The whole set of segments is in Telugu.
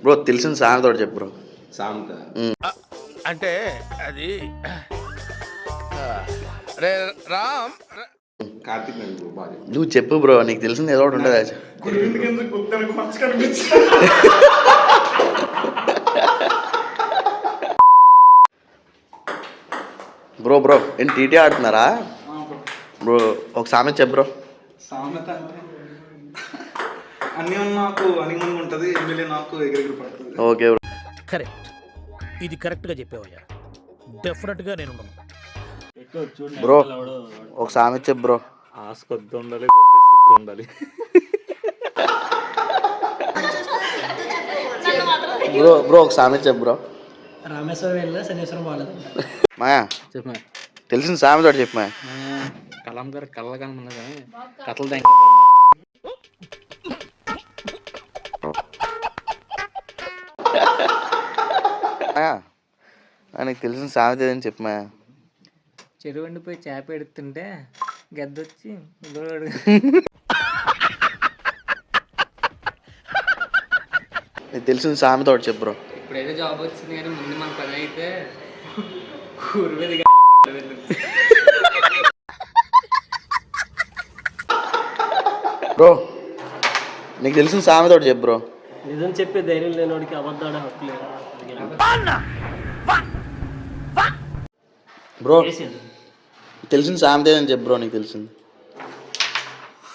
బ్రో తెలిసిన సామెత ఒకటి చెప్పు బ్రో. సామెత అంటే అది రే రామ్ కార్తీక్ బాగా నువ్వు చెప్పు బ్రో, నీకు తెలిసింది ఏదో ఒకటి ఉంటుంది. బ్రో బ్రో ఏంటి టీటీ ఆడుతున్నారా బ్రో? ఒక సామెత చెప్పు బ్రో. సామెత అంటే అన్నీ నాకు అనిమల్ ఉంటుంది, ఎమ్మెల్యే నాకు ఎగిరెగిరి పడుతుంది. Okay bro. కరెక్ట్, ఇది కరెక్ట్గా చెప్పావయ్యా. డెఫినెట్గా నేను బ్రో ఒక సామెత చెప్పు బ్రో. ఆస్కొద్దు ఉండాలి, కొద్ది సిగ్గు ఉండాలి. బ్రో బ్రో ఒక సామెత చెప్పు బ్రో. రామేశ్వరం వెళ్ళినా శనేశ్వరం బాగాలేదు. మాయా చెప్పా తెలిసిన సామెత ఒకటి చెప్పు మాయా. కలం గారు కళ్ళ కనుమన్నా కానీ కథలు మాయా నీకు తెలిసిన సామెత ఏదని చెప్పు మాయా. చెరువు ఎండిపోయి చేప ఎడుతుంటే గద్దొచ్చి నీకు తెలిసిన సామెత ఒకటి చెప్పు బ్రో. ఇప్పుడైతే జాబ్ వచ్చింది కానీ ముందు మన పని అయితే ఊరు మీద బ్రో నీకు తెలిసిన సామెత ఒకటి చెప్పు బ్రో. నిజం చెప్పే ధైర్యం లేనివాడికి అబద్ధాడే హక్కు లేదు బ్రో. తెలిసిన సామెత ఏదని చెప్పు బ్రో, నీకు తెలిసింది.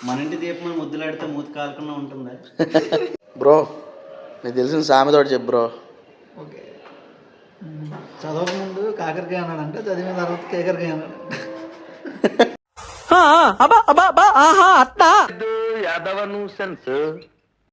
మన ఇంటి దీపం ముద్దులాడితే మూతి కాలకుండా ఉంటుందా? బ్రో నీకు తెలిసిన సామెత ఒకటి చెప్పు బ్రో. ఓకే, చదవక ముందు కాకరకాయ అన్నాడంటే చదివిన తర్వాత కేకరకాయ అన్నాడు. యాదవ న్యూసెన్స్